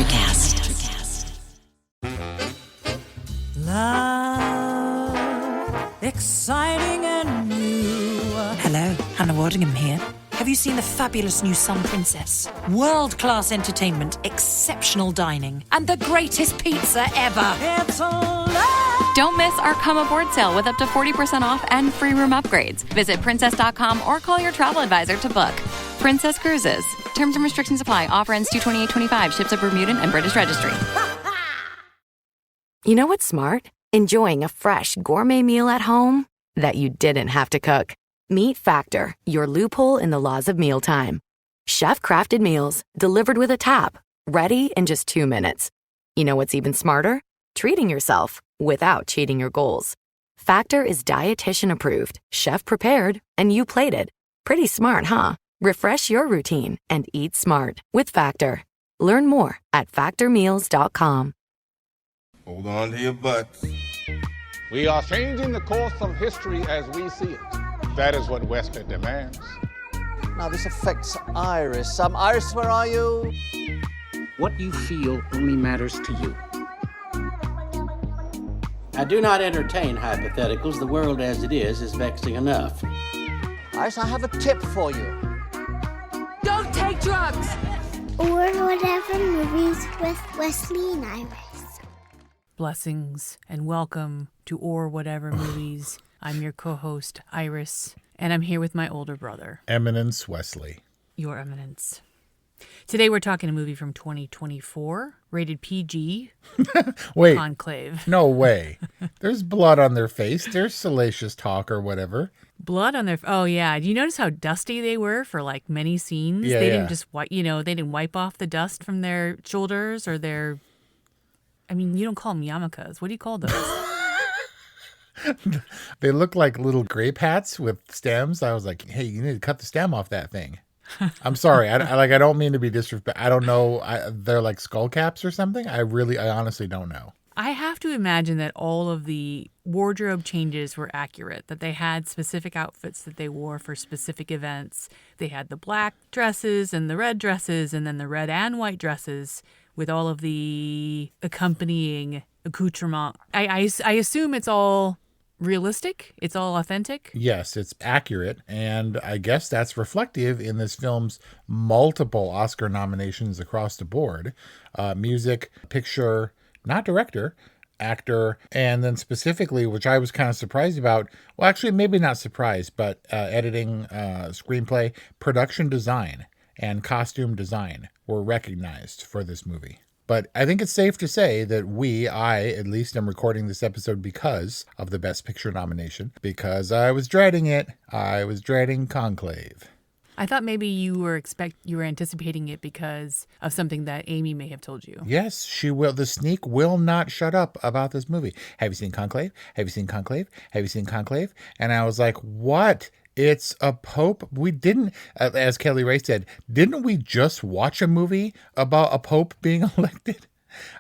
Electrocast. Love, exciting and new. Hello, Hannah Waddingham here. Have you seen the fabulous new Sun Princess? World-class entertainment, exceptional dining, and the greatest pizza ever. It's a love. Don't miss our Come Aboard sale with up to 40% off and free room upgrades. Visit princess.com or call your travel advisor to book. Princess Cruises. Terms and restrictions apply. Offer ends 2/28/25. Ships are Bermudan and British Registry. You know what's smart? Enjoying a fresh gourmet meal at home that you didn't have to cook. Meet Factor, your loophole in the laws of mealtime. Chef-crafted meals delivered with a tap, ready in just 2 minutes. You know what's even smarter? Treating yourself without cheating your goals. Factor is dietitian approved, chef prepared, and you plated. Pretty smart, huh? Refresh your routine and eat smart with Factor. Learn more at factormeals.com. Hold on to your butts. We are changing the course of history as we see it. That is what Western demands. Now, this affects Iris. Iris, where are you? What you feel only matters to you. I do not entertain hypotheticals. The world as it is vexing enough. Iris, I have a tip for you. Don't take drugs! Or whatever movies with Wesley and Iris. Blessings and welcome to Or Whatever Movies. I'm your co-host, Iris, and I'm here with my older brother. Eminence Wesley. Your Eminence. Today we're talking a movie from 2024, rated PG. Wait. Conclave. No way. There's blood on their face. There's salacious talk or whatever. Blood on their... Oh, yeah. Do you notice how dusty they were for, like, many scenes? Yeah, they didn't just, they didn't wipe off the dust from their shoulders or their... I mean, you don't call them yarmulkes. What do you call those? They look like little grape hats with stems. I was like, hey, you need to cut the stem off that thing. I'm sorry. I don't mean to be disrespectful. I don't know. They're like skull caps or something. I honestly don't know. I have to imagine that all of the wardrobe changes were accurate, that they had specific outfits that they wore for specific events. They had the black dresses and the red dresses and then the red and white dresses with all of the accompanying accoutrement. I assume it's all realistic? It's all authentic? Yes, it's accurate. And I guess that's reflective in this film's multiple Oscar nominations across the board. Music, picture, not director, actor, and then specifically, which I was kind of surprised about, well, actually, maybe not surprised, but editing, screenplay, production design, and costume design were recognized for this movie. But I think it's safe to say that I at least am recording this episode because of the Best Picture nomination, because I was dreading it. I was dreading Conclave. I thought maybe you were anticipating it because of something that Amy may have told you. Yes, she will. The sneak will not shut up about this movie. Have you seen Conclave? Have you seen Conclave? Have you seen Conclave? And I was like, what? It's a pope. We didn't, as Kelly Ray said, didn't we just watch a movie about a pope being elected?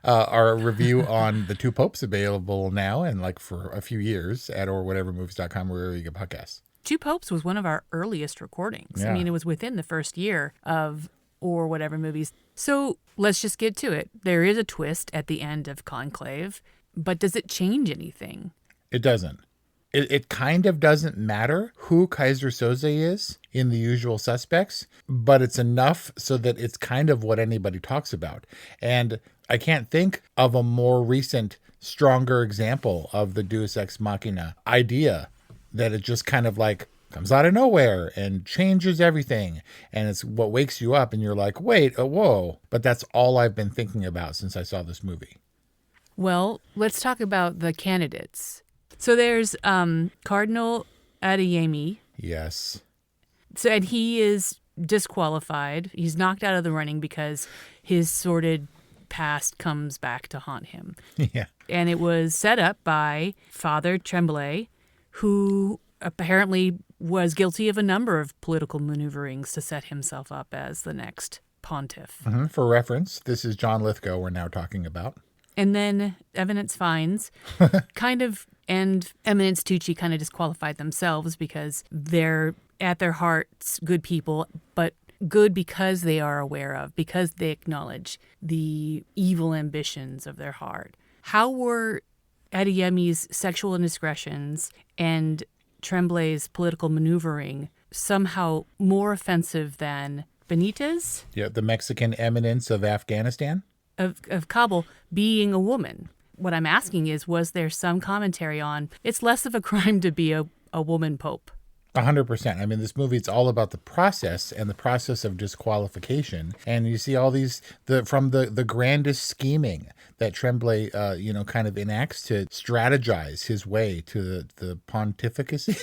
Our review on the two popes available now and like for a few years at orwhatevermovies.com, wherever you get podcasts. Two Popes was one of our earliest recordings. Yeah. I mean, it was within the first year of Or Whatever Movies. So let's just get to it. There is a twist at the end of Conclave, but does it change anything? It doesn't. It kind of doesn't matter who Kaiser Soze is in The Usual Suspects, but it's enough so that it's kind of what anybody talks about. And I can't think of a more recent, stronger example of the Deus Ex Machina idea, that it just kind of like comes out of nowhere and changes everything. And it's what wakes you up and you're like, wait, whoa. But that's all I've been thinking about since I saw this movie. Well, let's talk about the candidates. So there's Cardinal Adeyemi. Yes. So, and he is disqualified. He's knocked out of the running because his sordid past comes back to haunt him. Yeah. And it was set up by Father Tremblay, who apparently was guilty of a number of political maneuverings to set himself up as the next pontiff. Mm-hmm. For reference, this is John Lithgow we're now talking about. And then Eminence Fines and Eminence Tucci kind of disqualified themselves because they're at their hearts good people, but good because they are aware of, because they acknowledge the evil ambitions of their heart. How were Adeyemi's sexual indiscretions and Tremblay's political maneuvering somehow more offensive than Benitez? Yeah, the Mexican eminence of Afghanistan? Of Kabul being a woman. What I'm asking is, was there some commentary on it's less of a crime to be a woman pope? 100%. I mean, this movie, it's all about the process and the process of disqualification. And you see all these, from the grandest scheming that Tremblay, kind of enacts to strategize his way to the pontificacy.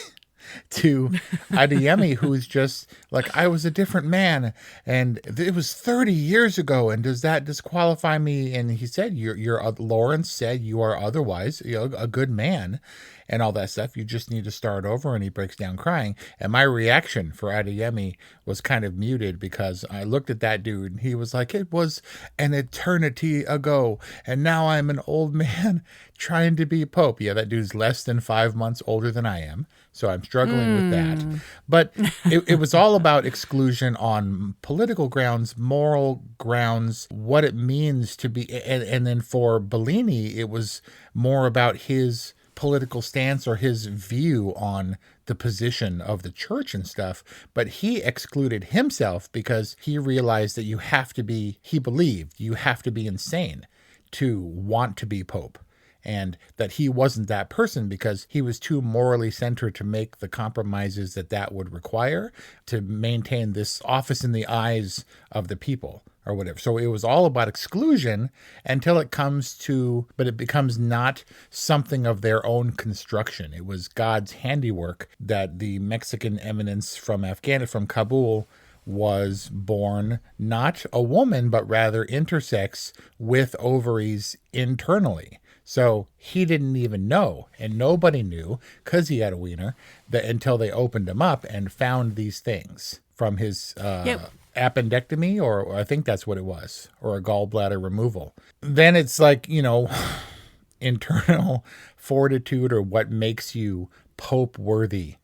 To Adeyemi, who's just like, I was a different man, and it was 30 years ago, and does that disqualify me? And he said, Lawrence said you are otherwise a good man, and all that stuff. You just need to start over. And he breaks down crying. And my reaction for Adeyemi was kind of muted, because I looked at that dude and he was like, it was an eternity ago, and now I'm an old man trying to be pope. Yeah, that dude's less than 5 months older than I am. So I'm struggling with that. But it was all about exclusion on political grounds, moral grounds, what it means to be. And then for Bellini, it was more about his political stance or his view on the position of the church and stuff. But he excluded himself because he realized that he believed you have to be insane to want to be pope. And that he wasn't that person because he was too morally centered to make the compromises that would require to maintain this office in the eyes of the people or whatever. So it was all about exclusion until it becomes not something of their own construction. It was God's handiwork that the Mexican eminence from Kabul was born not a woman, but rather intersex with ovaries internally. So he didn't even know, and nobody knew, because he had a wiener, that until they opened him up and found these things from his appendectomy, or I think that's what it was, or a gallbladder removal. Then it's like, internal fortitude, or what makes you pope worthy.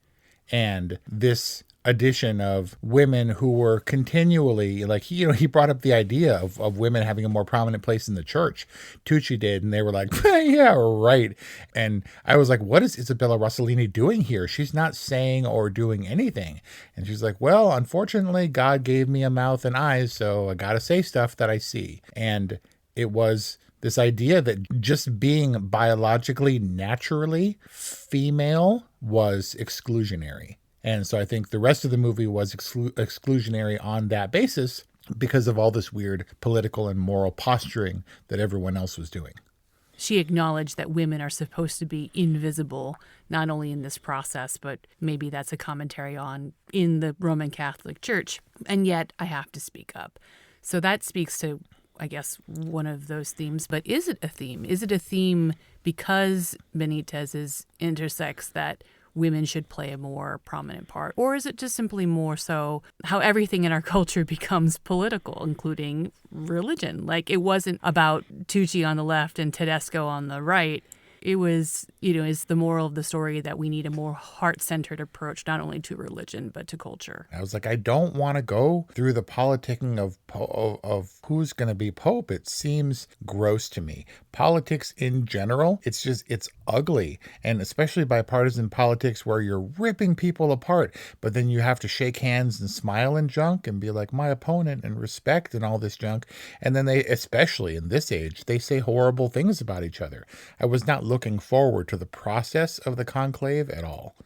And this addition of women who were continually, like, he brought up the idea of women having a more prominent place in the church. Tucci did, and they were like, yeah, right. And I was like, what is Isabella Rossellini doing here? She's not saying or doing anything. And she's like, well, unfortunately, God gave me a mouth and eyes, so I gotta say stuff that I see. And it was this idea that just being biologically, naturally female was exclusionary. And so I think the rest of the movie was exclusionary on that basis because of all this weird political and moral posturing that everyone else was doing. She acknowledged that women are supposed to be invisible, not only in this process, but maybe that's a commentary on in the Roman Catholic Church. And yet I have to speak up. So that speaks to, I guess, one of those themes. But is it a theme? Is it a theme because Benitez is intersex that women should play a more prominent part? Or is it just simply more so how everything in our culture becomes political, including religion? Like, it wasn't about Tucci on the left and Tedesco on the right. It was, is the moral of the story that we need a more heart-centered approach, not only to religion, but to culture. I was like, I don't want to go through the politicking of who's going to be pope. It seems gross to me. Politics in general, it's ugly. And especially bipartisan politics where you're ripping people apart, but then you have to shake hands and smile and junk and be like, my opponent, and respect and all this junk. And then they, especially in this age, they say horrible things about each other. I was not looking forward to the process of the conclave at all.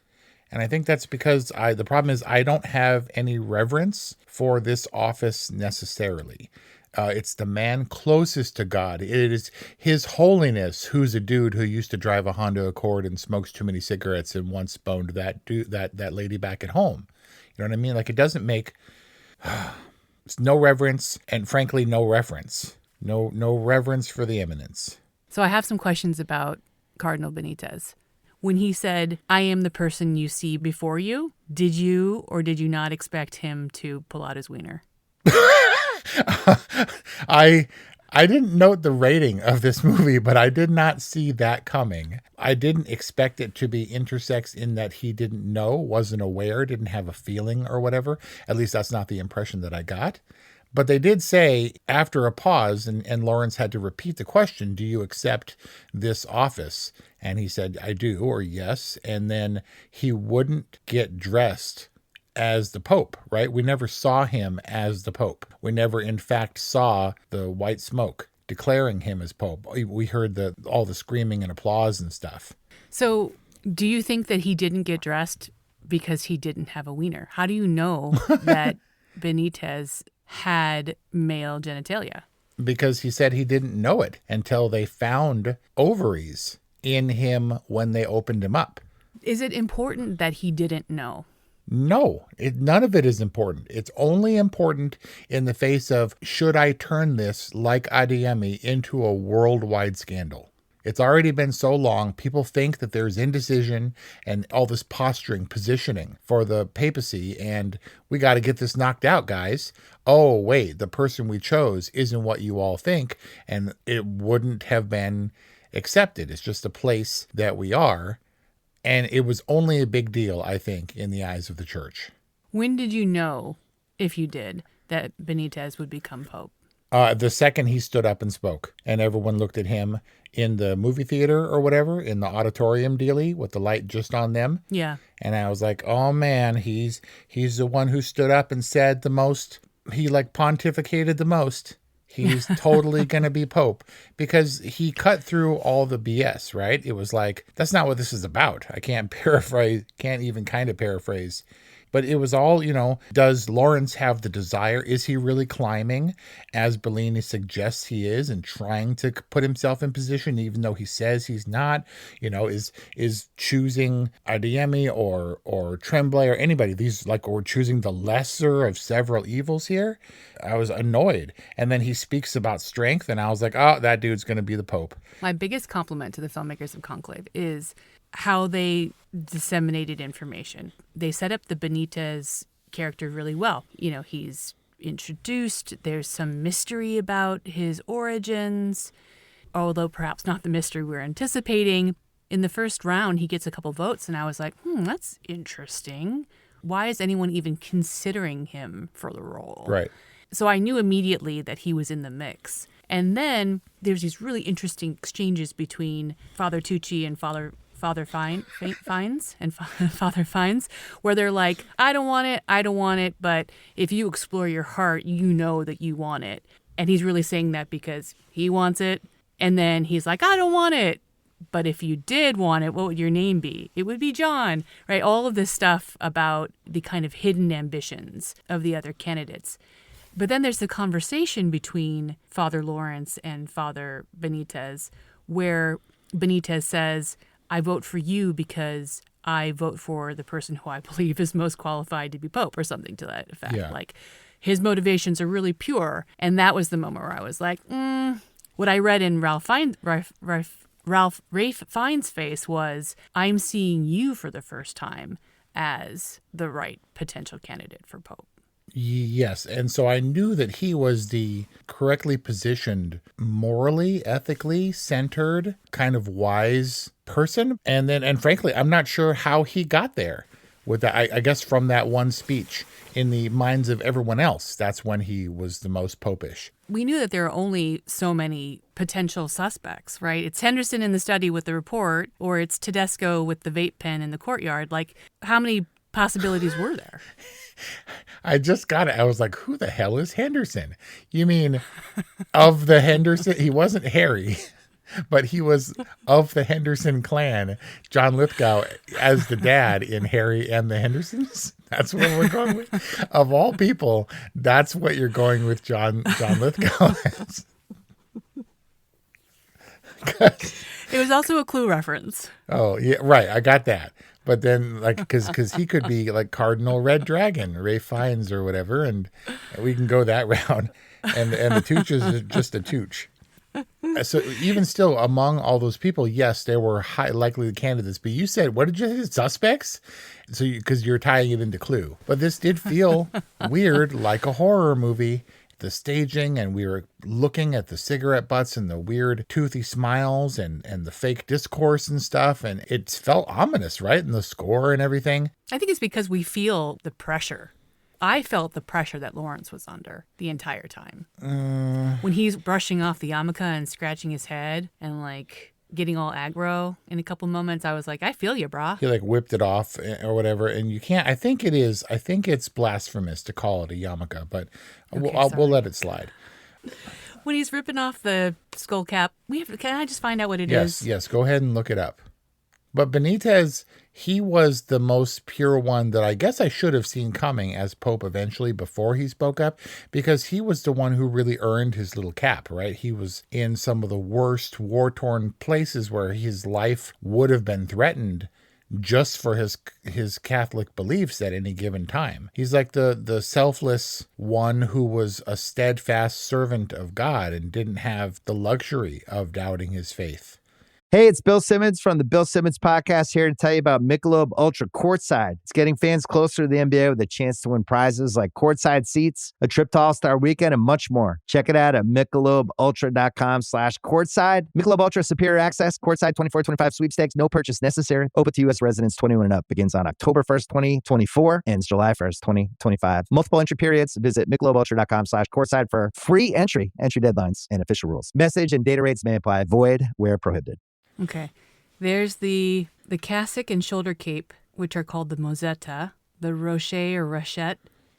And I think that's because the problem is I don't have any reverence for this office necessarily. It's the man closest to God. It is His Holiness, who's a dude who used to drive a Honda Accord and smokes too many cigarettes and once boned that lady back at home. You know what I mean? Like, it doesn't make no reverence, and frankly, no reference. No reverence for the eminence. So I have some questions about Cardinal Benitez. When he said, I am the person you see before you, did you or did you not expect him to pull out his wiener? I didn't note the rating of this movie, but I did not see that coming. I didn't expect it to be intersex in that he didn't know, wasn't aware, didn't have a feeling or whatever. At least that's not the impression that I got. But they did say after a pause, and Lawrence had to repeat the question, do you accept this office? And he said, I do, or yes. And then he wouldn't get dressed as the Pope, right? We never saw him as the Pope. We never, in fact, saw the white smoke declaring him as Pope. We heard all the screaming and applause and stuff. So do you think that he didn't get dressed because he didn't have a wiener? How do you know that Benitez had male genitalia? Because he said he didn't know it until they found ovaries in him when they opened him up. Is it important that he didn't know? No, none of it is important. It's only important in the face of, should I turn this, like Adeyemi, into a worldwide scandal? It's already been so long. People think that there's indecision and all this posturing, positioning for the papacy, and we got to get this knocked out, guys. Oh, wait, the person we chose isn't what you all think, and it wouldn't have been accepted. It's just a place that we are. And it was only a big deal, I think, in the eyes of the church. When did you know, if you did, that Benitez would become Pope? The second he stood up and spoke, and everyone looked at him in the movie theater or whatever, in the auditorium dealie with the light just on them. Yeah. And I was like, oh man, he's the one who stood up and said the most, he pontificated the most. He's totally going to be Pope, because he cut through all the BS, right? It was like, that's not what this is about. I can't even kind of paraphrase. But it was all, does Lawrence have the desire? Is he really climbing, as Bellini suggests he is, and trying to put himself in position, even though he says he's not? Is choosing Adeyemi or Tremblay or anybody, or choosing the lesser of several evils here? I was annoyed. And then he speaks about strength, and I was like, oh, that dude's going to be the Pope. My biggest compliment to the filmmakers of Conclave is how they disseminated information. They set up the Benitez character really well. He's introduced. There's some mystery about his origins, although perhaps not the mystery we're anticipating. In the first round, he gets a couple votes, and I was like, that's interesting. Why is anyone even considering him for the role? Right. So I knew immediately that he was in the mix. And then there's these really interesting exchanges between Father Tucci and Father Fiennes, where they're like, I don't want it, but if you explore your heart, you know that you want it. And he's really saying that because he wants it. And then he's like, I don't want it, but if you did want it, what would your name be? It would be John, right? All of this stuff about the kind of hidden ambitions of the other candidates. But then there's the conversation between Father Lawrence and Father Benitez, where Benitez says, I vote for you because I vote for the person who I believe is most qualified to be Pope, or something to that effect. Yeah. Like, his motivations are really pure. And that was the moment where I was like, what I read in Rafe Fiennes' face was, I'm seeing you for the first time as the right potential candidate for Pope. Yes, and so I knew that he was the correctly positioned, morally, ethically centered, kind of wise person. And frankly, I'm not sure how he got there with that. I guess from that one speech, in the minds of everyone else, that's when he was the most popish. We knew that there are only so many potential suspects, right? It's Henderson in the study with the report, or it's Tedesco with the vape pen in the courtyard. Like, how many possibilities were there? I just got it. I was like, who the hell is Henderson? You mean of the Henderson? He wasn't Harry, but he was of the Henderson clan. John Lithgow as the dad in Harry and the Hendersons. That's what we're going with. Of all people, that's what you're going with John Lithgow as. It was also a Clue reference. Oh, yeah, right. I got that. But then, because he could be like Cardinal Red Dragon, Ray Fiennes or whatever, and we can go that route. And the Tooch is just a Tooch. So even still, among all those people, yes, there were high likely candidates. But you said, what did you say, suspects? So because you're tying it into Clue. But this did feel weird, like a horror movie. the staging, and we were looking at the cigarette butts and the weird toothy smiles and the fake discourse and stuff. And it felt ominous, right? And the score and everything. I think it's because we feel the pressure. I felt the pressure that Lawrence was under the entire time. When he's brushing off the yarmulke and scratching his head and like getting all aggro in a couple moments, I was like, I feel you, brah. He like whipped it off or whatever. And you can't, I think it's blasphemous to call it a yarmulke, but we'll let it slide. When he's ripping off the skull cap, can I just find out what it is? Yes, go ahead and look it up. But Benitez, he was the most pure one that I guess I should have seen coming as Pope eventually before he spoke up, because he was the one who really earned his little cap, right? He was in some of the worst war-torn places where his life would have been threatened just for his Catholic beliefs at any given time. He's like the selfless one who was a steadfast servant of God and didn't have the luxury of doubting his faith. Hey, it's Bill Simmons from the Bill Simmons Podcast here to tell you about Michelob Ultra Courtside. It's getting fans closer to the NBA with a chance to win prizes like courtside seats, a trip to All-Star Weekend, and much more. Check it out at MichelobUltra.com/courtside. Michelob Ultra Superior Access, Courtside 24-25 sweepstakes, no purchase necessary. Open to U.S. residents 21 and up. Begins on October 1st, 2024, ends July 1st, 2025. Multiple entry periods. Visit MichelobUltra.com/courtside for free entry deadlines, and official rules. Message and data rates may apply. Void where prohibited. Okay. There's the cassock and shoulder cape, which are called the mozetta, the rochet or rochette,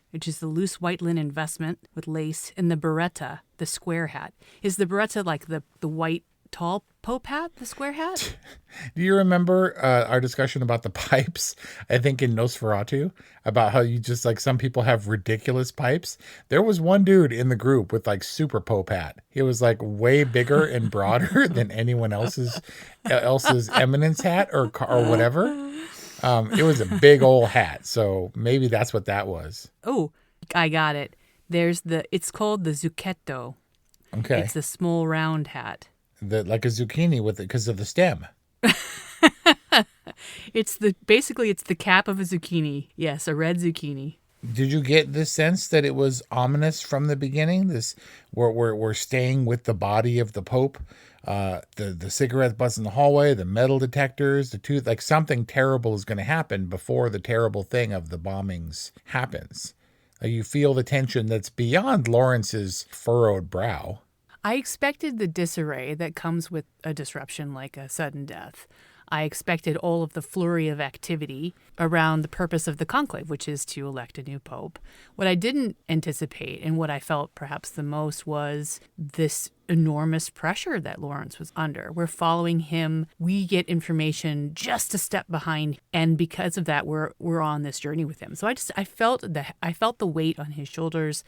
which is the loose white linen vestment with lace, and the beretta, the square hat. Is the beretta like the white tall Pope hat, the square hat? Do you remember our discussion about the pipes? I think in Nosferatu, about how you just like some people have ridiculous pipes. There was one dude in the group with like super Pope hat. He was like way bigger and broader than anyone else's eminence hat or whatever. It was a big old hat, so maybe that's what that was. Oh, I got it. It's called the zucchetto. Okay, it's the small round hat. Like a zucchini with it because of the stem. It's the cap of a zucchini. Yes, a red zucchini. Did you get this sense that it was ominous from the beginning? We're staying with the body of the Pope, the cigarette butts in the hallway, the metal detectors, like something terrible is going to happen before the terrible thing of the bombings happens. You feel the tension that's beyond Lawrence's furrowed brow. I expected the disarray that comes with a disruption like a sudden death. I expected all of the flurry of activity around the purpose of the conclave, which is to elect a new pope. What I didn't anticipate and what I felt perhaps the most was this enormous pressure that Lawrence was under. We're following him. We get information just a step behind, and because of that, we're on this journey with him. So I felt the weight on his shoulders.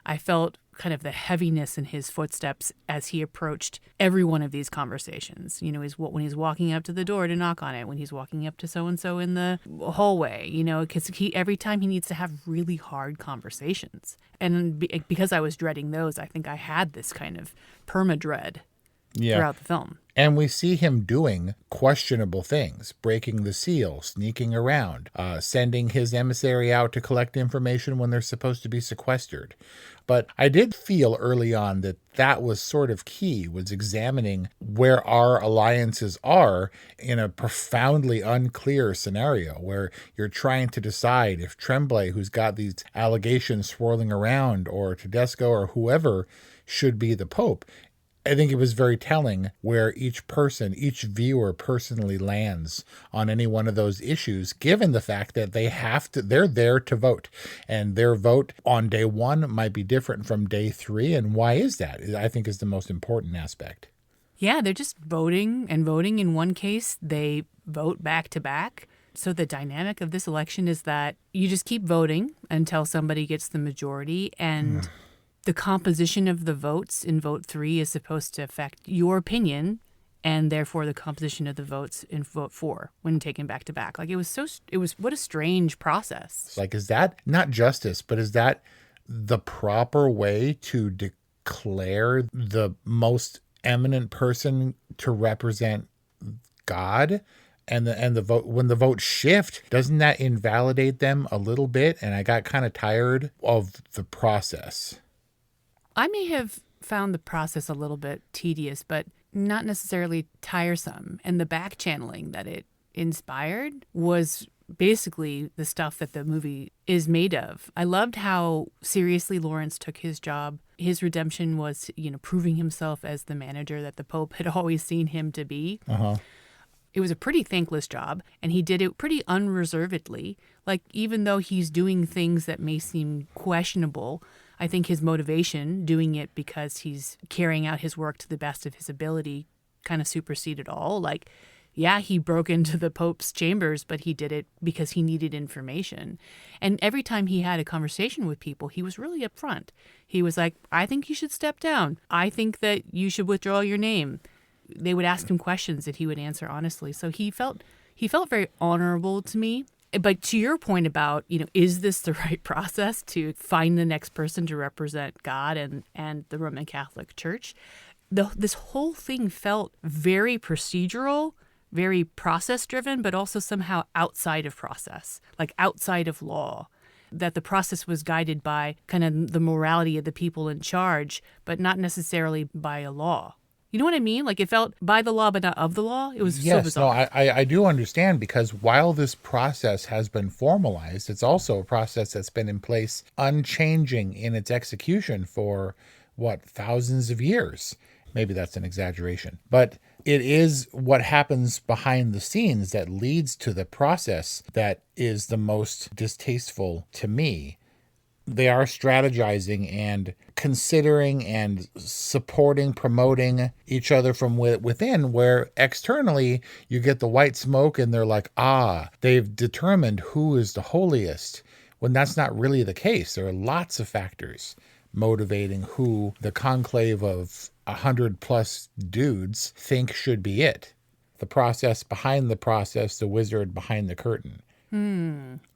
I felt kind of the heaviness in his footsteps as he approached every one of these conversations. You know, when he's walking up to the door to knock on it, when he's walking up to so-and-so in the hallway, you know, because every time he needs to have really hard conversations. And because I was dreading those, I think I had this kind of perma-dread throughout the film. And we see him doing questionable things, breaking the seal, sneaking around, sending his emissary out to collect information when they're supposed to be sequestered. But I did feel early on that was sort of key, was examining where our alliances are in a profoundly unclear scenario where you're trying to decide if Tremblay, who's got these allegations swirling around, or Tedesco or whoever should be the Pope. I think it was very telling where each viewer personally lands on any one of those issues, given the fact that they're there to vote, and their vote on day one might be different from day 3. And why is that? I think is the most important aspect. Yeah, they're just voting, and voting in one case, they vote back to back. So the dynamic of this election is that you just keep voting until somebody gets the majority, and the composition of the votes in vote 3 is supposed to affect your opinion, and therefore the composition of the votes in vote 4 when taken back to back. Like it was what a strange process. Like, is that not justice, but is that the proper way to declare the most eminent person to represent God? And the vote, when the votes shift, doesn't that invalidate them a little bit? And I got kind of tired of the process. I may have found the process a little bit tedious, but not necessarily tiresome. And the back channeling that it inspired was basically the stuff that the movie is made of. I loved how seriously Lawrence took his job. His redemption was, proving himself as the manager that the Pope had always seen him to be. It was a pretty thankless job, and he did it pretty unreservedly. Like, even though he's doing things that may seem questionable, I think his motivation, doing it because he's carrying out his work to the best of his ability, kind of superseded all. Like, yeah, he broke into the Pope's chambers, but he did it because he needed information. And every time he had a conversation with people, he was really upfront. He was like, I think you should step down. I think that you should withdraw your name. They would ask him questions that he would answer honestly. So he felt very honorable to me. But to your point about, is this the right process to find the next person to represent God and the Roman Catholic Church? This whole thing felt very procedural, very process-driven, but also somehow outside of process, like outside of law. That the process was guided by kind of the morality of the people in charge, but not necessarily by a law. You know what I mean? Like, it felt by the law, but not of the law. It was so bizarre. Yes, no, I do understand, because while this process has been formalized, it's also a process that's been in place unchanging in its execution for, thousands of years. Maybe that's an exaggeration. But it is what happens behind the scenes that leads to the process that is the most distasteful to me. They are strategizing and considering and supporting, promoting each other from within, where externally you get the white smoke and they're like, they've determined who is the holiest, when that's not really the case. There are lots of factors motivating who the conclave of 100+ dudes think should be it. The process behind the process, the wizard behind the curtain.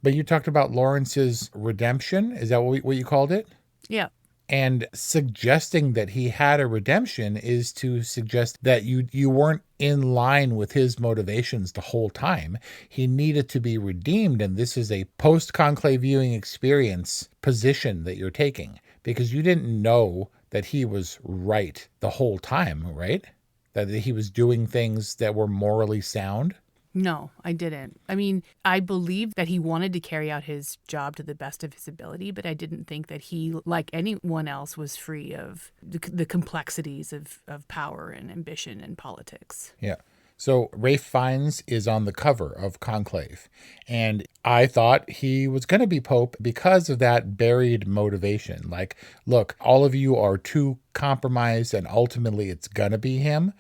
But you talked about Lawrence's redemption. Is that what you called it? Yeah. And suggesting that he had a redemption is to suggest that you weren't in line with his motivations the whole time. He needed to be redeemed, and this is a post-conclave viewing experience position that you're taking, because you didn't know that he was right the whole time, right? That he was doing things that were morally sound. No, I didn't. I mean, I believed that he wanted to carry out his job to the best of his ability, but I didn't think that he, like anyone else, was free of the complexities of power and ambition and politics. Yeah. So Ralph Fiennes is on the cover of Conclave, and I thought he was going to be Pope because of that buried motivation. Like, look, all of you are too compromised, and ultimately it's going to be him.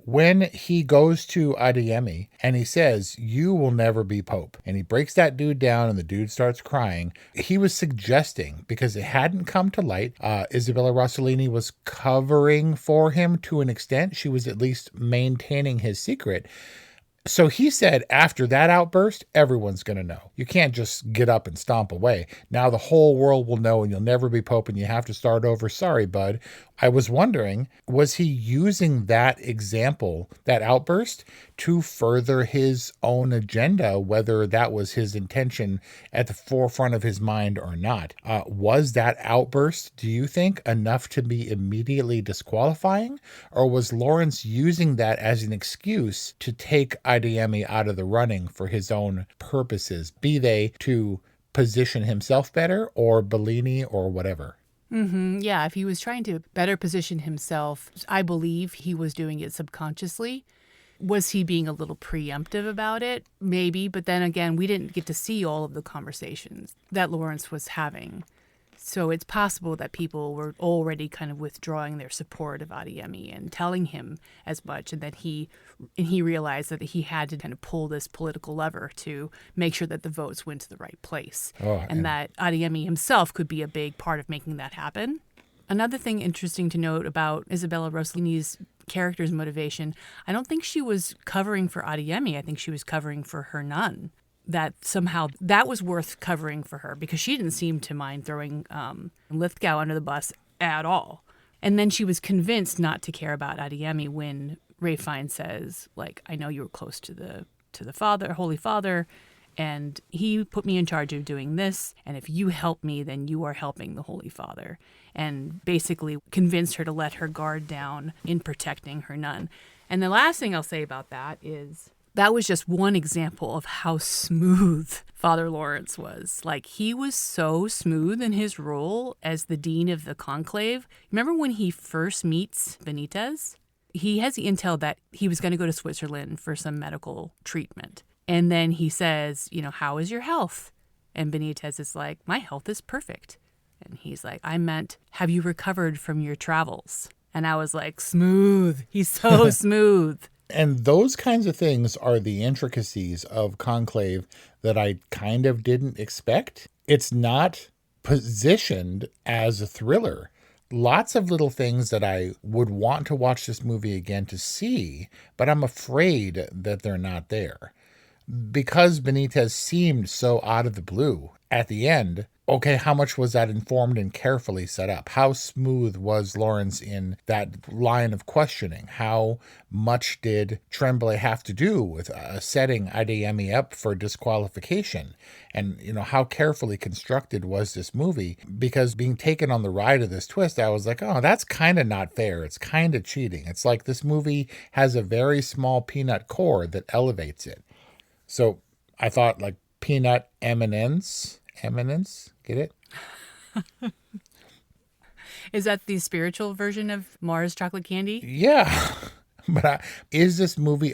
When he goes to Adeyemi and he says, you will never be Pope, and he breaks that dude down and the dude starts crying, he was suggesting, because it hadn't come to light, Isabella Rossellini was covering for him to an extent. She was at least maintaining his secret. So he said after that outburst, everyone's going to know. You can't just get up and stomp away. Now the whole world will know and you'll never be Pope and you have to start over. Sorry, bud. I was wondering, was he using that example, that outburst, to further his own agenda, whether that was his intention at the forefront of his mind or not? Was that outburst, do you think, enough to be immediately disqualifying? Or was Lawrence using that as an excuse to take Adeyemi out of the running for his own purposes, be they to position himself better or Bellini or whatever? Yeah, if he was trying to better position himself, I believe he was doing it subconsciously. Was he being a little preemptive about it? Maybe, but then again, we didn't get to see all of the conversations that Lawrence was having. So it's possible that people were already kind of withdrawing their support of Adeyemi and telling him as much, and that he realized that he had to kind of pull this political lever to make sure that the votes went to the right place, and that Adeyemi himself could be a big part of making that happen. Another thing interesting to note about Isabella Rossellini's character's motivation, I don't think she was covering for Adeyemi. I think she was covering for her nun. That somehow that was worth covering for her, because she didn't seem to mind throwing Lithgow under the bus at all. And then she was convinced not to care about Adeyemi when Ralph Fiennes says, like, I know you were close to the Father, Holy Father, And he put me in charge of doing this. And if you help me, then you are helping the Holy Father. And basically convinced her to let her guard down in protecting her nun. And the last thing I'll say about that is that was just one example of how smooth Father Lawrence was. Like, he was so smooth in his role as the dean of the conclave. Remember when he first meets Benitez? He has the intel that he was going to go to Switzerland for some medical treatment. And then he says, how is your health? And Benitez is like, my health is perfect. And he's like, I meant, have you recovered from your travels? And I was like, smooth. He's so smooth. And those kinds of things are the intricacies of Conclave that I kind of didn't expect. It's not positioned as a thriller. Lots of little things that I would want to watch this movie again to see, but I'm afraid that they're not there. Because Benitez seemed so out of the blue at the end, okay, how much was that informed and carefully set up? How smooth was Lawrence in that line of questioning? How much did Tremblay have to do with setting Adeyemi up for disqualification? And, how carefully constructed was this movie? Because being taken on the ride of this twist, I was like, oh, that's kind of not fair. It's kind of cheating. It's like this movie has a very small peanut core that elevates it. So I thought like peanut eminence, get it? Is that the spiritual version of Mars chocolate candy? Yeah. But is this movie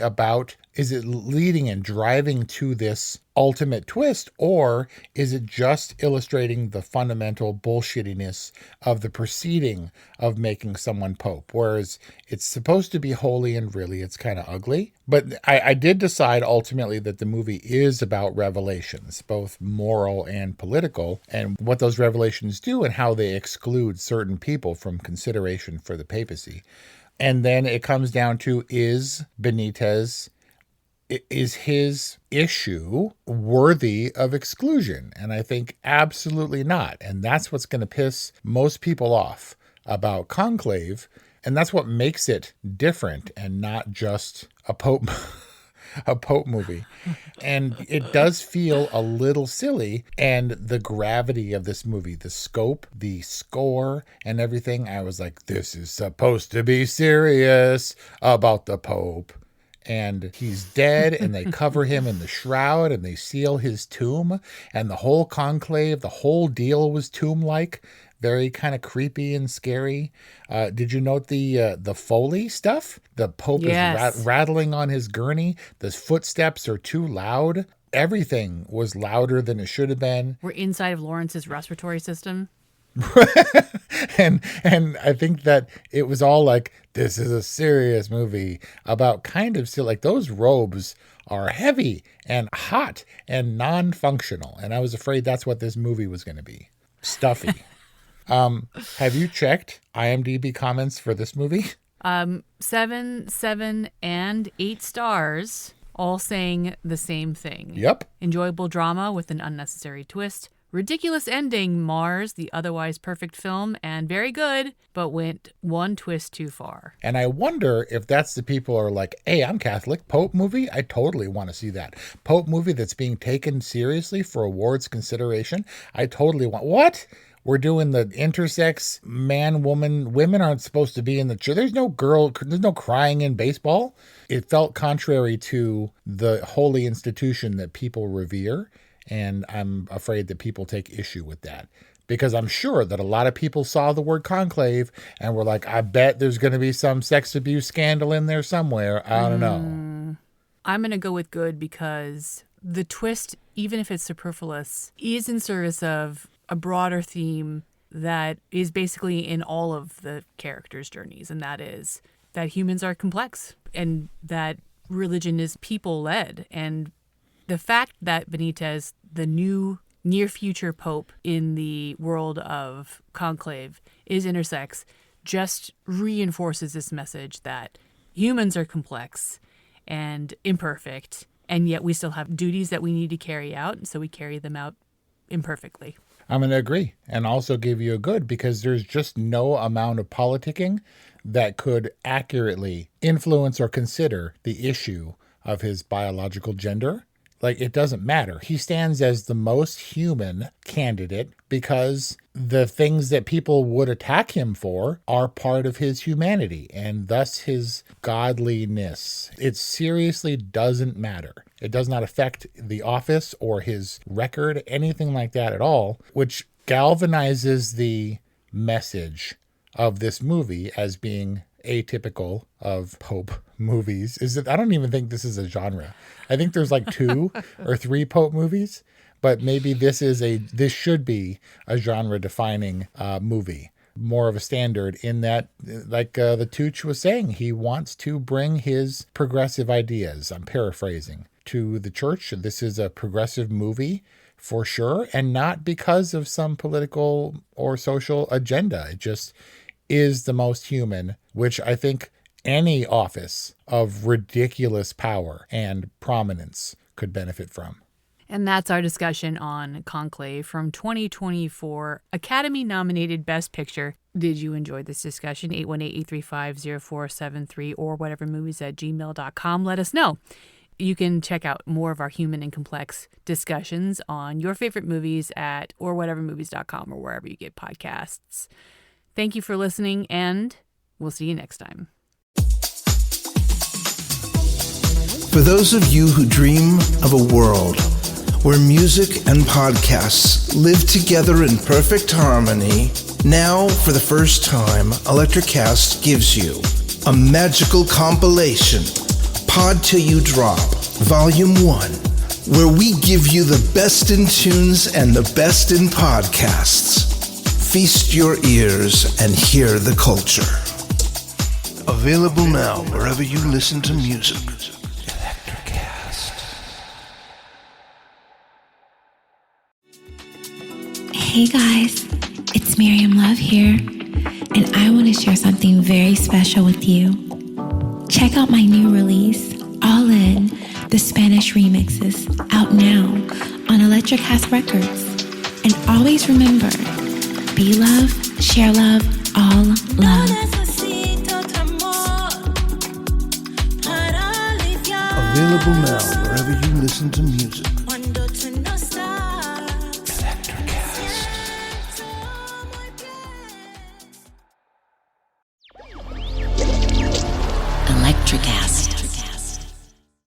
is it leading and driving to this ultimate twist, or is it just illustrating the fundamental bullshittiness of the proceeding of making someone pope? Whereas it's supposed to be holy and really it's kind of ugly. But I did decide ultimately that the movie is about revelations, both moral and political, and what those revelations do and how they exclude certain people from consideration for the papacy. And then it comes down to, is his issue worthy of exclusion? And I think absolutely not. And that's what's going to piss most people off about Conclave. And that's what makes it different and not just a Pope movie. And it does feel a little silly. And the gravity of this movie, the scope, the score, and everything, I was like, this is supposed to be serious about the Pope. And he's dead, and they cover him in the shroud, and they seal his tomb. And the whole conclave, the whole deal was tomb-like. Very kind of creepy and scary. Did you note the Foley stuff? The Pope is rattling on his gurney. The footsteps are too loud. Everything was louder than it should have been. We're inside of Lawrence's respiratory system. and I think that it was all like, this is a serious movie about kind of still like those robes are heavy and hot and non-functional. And I was afraid that's what this movie was going to be. Stuffy. Have you checked IMDb comments for this movie? 7, and 8 stars, all saying the same thing. Yep. Enjoyable drama with an unnecessary twist. Ridiculous ending mars the otherwise perfect film, and very good, but went one twist too far. And I wonder if that's the people who are like, hey, I'm Catholic, Pope movie? I totally want to see that. Pope movie that's being taken seriously for awards consideration? I totally want... What? We're doing the intersex man, woman. Women aren't supposed to be in the church. There's no crying in baseball. It felt contrary to the holy institution that people revere. And I'm afraid that people take issue with that. Because I'm sure that a lot of people saw the word conclave and were like, I bet there's going to be some sex abuse scandal in there somewhere. I don't know. I'm going to go with good because the twist, even if it's superfluous, is in service of a broader theme that is basically in all of the characters' journeys, and that is that humans are complex and that religion is people-led. And the fact that Benitez, the new near-future pope in the world of Conclave, is intersex just reinforces this message that humans are complex and imperfect, and yet we still have duties that we need to carry out, and so we carry them out imperfectly. I'm going to agree and also give you a good because there's just no amount of politicking that could accurately influence or consider the issue of his biological gender. like, it doesn't matter. He stands as the most human candidate because the things that people would attack him for are part of his humanity and thus his godliness. It seriously doesn't matter. It does not affect the office or his record, anything like that at all, which galvanizes the message of this movie as being atypical of Pope movies. I don't even think this is a genre. I think there's like 2 or 3 Pope movies, but maybe this should be a genre defining movie, more of a standard in that, like the Tooch was saying, he wants to bring his progressive ideas, I'm paraphrasing, to the church. This is a progressive movie for sure, and not because of some political or social agenda. It just is the most human, which I think any office of ridiculous power and prominence could benefit from. And that's our discussion on Conclave from 2024 Academy-nominated Best Picture. Did you enjoy this discussion? 818-835-0473 or whatevermovies@gmail.com. Let us know. You can check out more of our human and complex discussions on your favorite movies at orwhatevermovies.com or wherever you get podcasts. Thank you for listening, and we'll see you next time. For those of you who dream of a world where music and podcasts live together in perfect harmony, now, for the first time, Electricast gives you a magical compilation, Pod Till You Drop, Volume 1, where we give you the best in tunes and the best in podcasts. Feast your ears and hear the culture. Available now wherever you listen to music. Electricast. Hey guys, it's Miriam Love here, and I want to share something very special with you. Check out my new release, All In, the Spanish remixes, out now on Electricast Records. And always remember, be love, share love, all love. Available now wherever you listen to music. Electricast.